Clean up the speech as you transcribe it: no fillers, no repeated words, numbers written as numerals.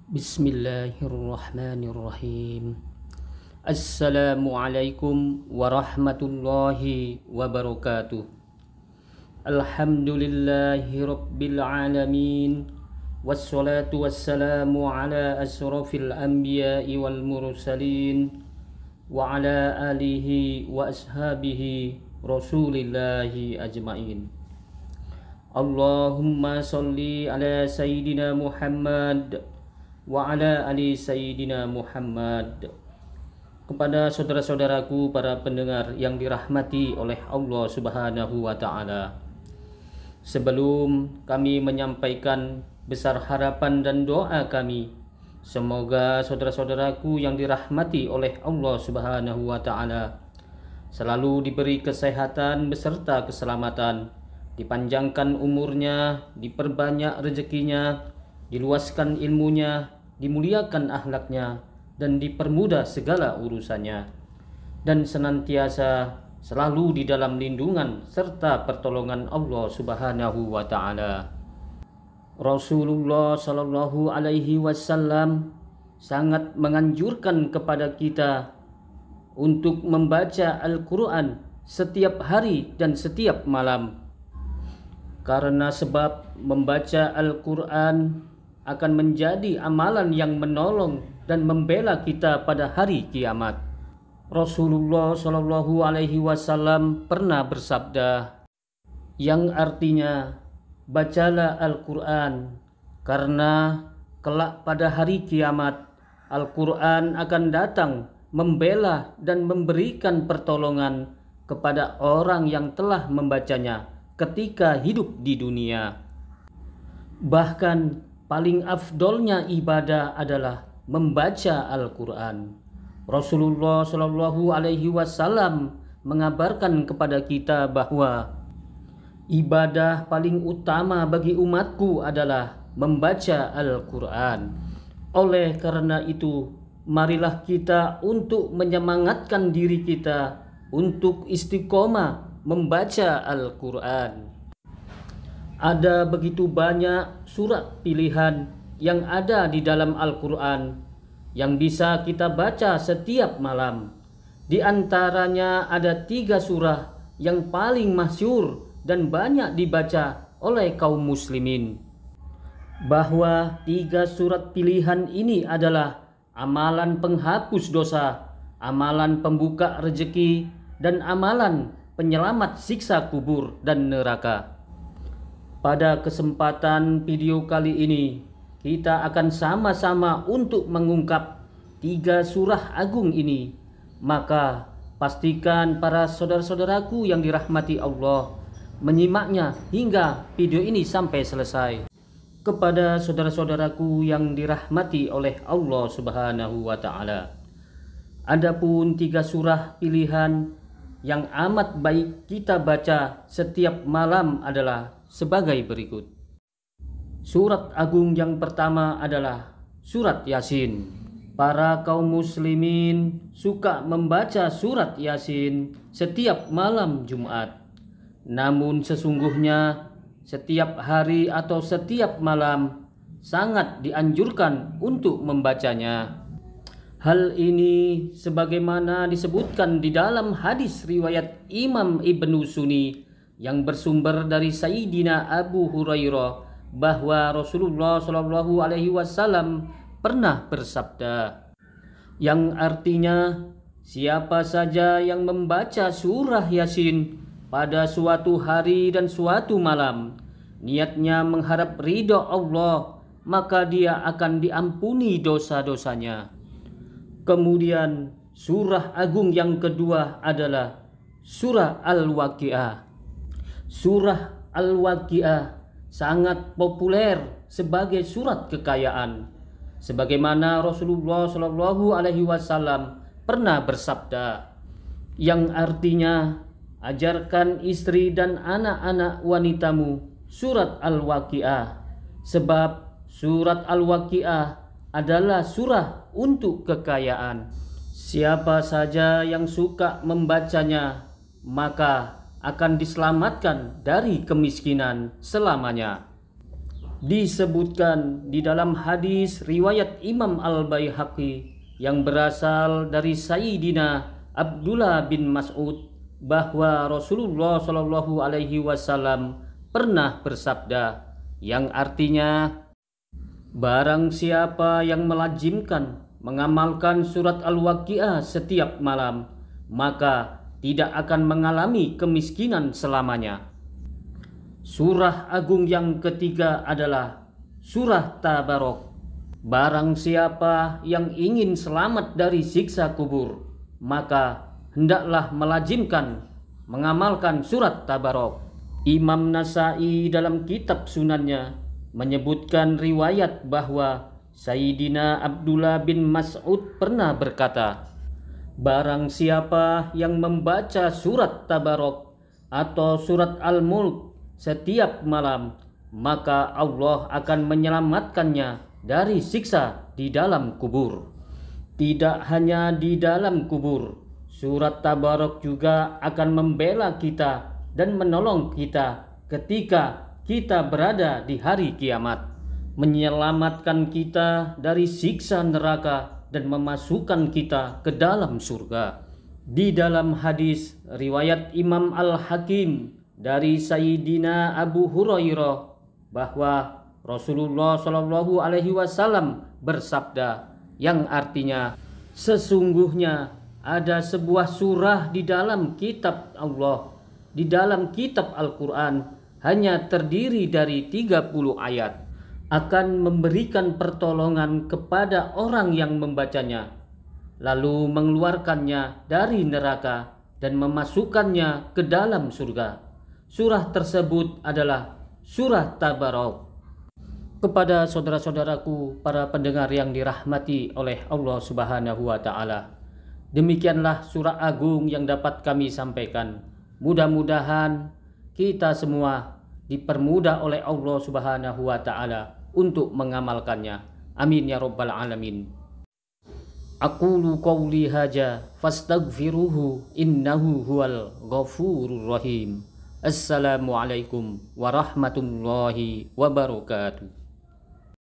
Bismillahirrahmanirrahim. Assalamualaikum warahmatullahi wabarakatuh. Alhamdulillahi rabbil alamin. Wassalatu wassalamu ala asrafil anbiya'i wal mursalin wa ala alihi wa ashabihi rasulillahi ajma'in. Allahumma salli ala sayyidina Muhammad wa ala ali sayyidina Muhammad. Kepada saudara-saudaraku para pendengar yang dirahmati oleh Allah Subhanahu wa taala. Sebelum kami menyampaikan besar harapan dan doa kami, semoga saudara-saudaraku yang dirahmati oleh Allah Subhanahu wa taala selalu diberi kesehatan beserta keselamatan, dipanjangkan umurnya, diperbanyak rezekinya, diluaskan ilmunya, dimuliakan akhlaknya, dan dipermudah segala urusannya, dan senantiasa selalu di dalam lindungan serta pertolongan Allah Subhanahu wa taala. Rasulullah sallallahu alaihi wasallam sangat menganjurkan kepada kita untuk membaca Al-Qur'an setiap hari dan setiap malam. Karena sebab membaca Al-Qur'an akan menjadi amalan yang menolong dan membela kita pada hari kiamat. Rasulullah Shallallahu Alaihi Wasallam pernah bersabda, yang artinya bacalah Al-Quran, karena kelak pada hari kiamat Al-Quran akan datang membela dan memberikan pertolongan kepada orang yang telah membacanya ketika hidup di dunia. Bahkan paling afdolnya ibadah adalah membaca Al-Quran. Rasulullah Shallallahu Alaihi Wasallam mengabarkan kepada kita bahwa ibadah paling utama bagi umatku adalah membaca Al-Quran. Oleh karena itu, marilah kita untuk menyemangatkan diri kita untuk istiqomah membaca Al-Quran. Ada begitu banyak surat pilihan yang ada di dalam Al-Quran yang bisa kita baca setiap malam. Di antaranya ada 3 surah yang paling masyhur dan banyak dibaca oleh kaum muslimin. Bahwa 3 surat pilihan ini adalah amalan penghapus dosa, amalan pembuka rezeki, dan amalan penyelamat siksa kubur dan neraka. Pada kesempatan video kali ini, kita akan sama-sama untuk mengungkap 3 surah agung ini. Maka pastikan para saudara-saudaraku yang dirahmati Allah menyimaknya hingga video ini sampai selesai. Kepada saudara-saudaraku yang dirahmati oleh Allah Subhanahu wa taala, adapun 3 surah pilihan yang amat baik kita baca setiap malam adalah sebagai berikut. Surat agung yang pertama adalah surat Yasin. Para kaum muslimin suka membaca surat Yasin setiap malam Jumat. Namun sesungguhnya setiap hari atau setiap malam sangat dianjurkan untuk membacanya. Hal ini sebagaimana disebutkan di dalam hadis riwayat Imam Ibnu Sunni yang bersumber dari Sayyidina Abu Hurairah bahwa Rasulullah Shallallahu Alaihi Wasallam pernah bersabda, yang artinya siapa saja yang membaca surah Yasin pada suatu hari dan suatu malam, niatnya mengharap ridha Allah, maka dia akan diampuni dosa-dosanya. Kemudian surah agung yang kedua adalah surah Al-Waqiah. Surah Al-Waqiah sangat populer sebagai surat kekayaan, sebagaimana Rasulullah Shallallahu Alaihi Wasallam pernah bersabda, yang artinya ajarkan istri dan anak-anak wanitamu surat Al-Waqiah, sebab surat Al-Waqiah adalah surah untuk kekayaan. Siapa saja yang suka membacanya, maka akan diselamatkan dari kemiskinan selamanya. Disebutkan di dalam hadis riwayat Imam Al-Baihaqi yang berasal dari Sayyidina Abdullah bin Mas'ud bahwa Rasulullah Shallallahu Alaihi Wasallam pernah bersabda, yang artinya, barang siapa yang melazimkan mengamalkan surat Al-Waqiah setiap malam, maka tidak akan mengalami kemiskinan selamanya. Surah agung yang ketiga adalah surah Tabarok. Barang siapa yang ingin selamat dari siksa kubur, maka hendaklah melazimkan mengamalkan surat Tabarok. Imam Nasai dalam kitab Sunannya menyebutkan riwayat bahwa Sayyidina Abdullah bin Mas'ud pernah berkata, barang siapa yang membaca surat Tabarok atau surat Al-Mulk setiap malam, maka Allah akan menyelamatkannya dari siksa di dalam kubur. Tidak hanya di dalam kubur, surat Tabarok juga akan membela kita dan menolong kita ketika kita berada di hari kiamat, menyelamatkan kita dari siksa neraka dan memasukkan kita ke dalam surga. Di dalam hadis riwayat Imam Al-Hakim dari Sayyidina Abu Hurairah bahwa Rasulullah Shallallahu Alaihi Wasallam bersabda, yang artinya, sesungguhnya ada sebuah surah di dalam kitab Allah, di dalam kitab Al-Quran, hanya terdiri dari 30 ayat, akan memberikan pertolongan kepada orang yang membacanya, lalu mengeluarkannya dari neraka dan memasukkannya ke dalam surga. Surah tersebut adalah surah Tabarok. Kepada saudara-saudaraku, para pendengar yang dirahmati oleh Allah Subhanahu wa Ta'ala, demikianlah surah agung yang dapat kami sampaikan. Mudah-mudahan kita semua dipermudah oleh Allah Subhanahu wa Ta'ala untuk mengamalkannya. Amin ya rabbal alamin. Aqulu qawli haja fastaghfiruhu innahu huwal ghafurur rahim. Assalamualaikum warahmatullahi wabarakatuh.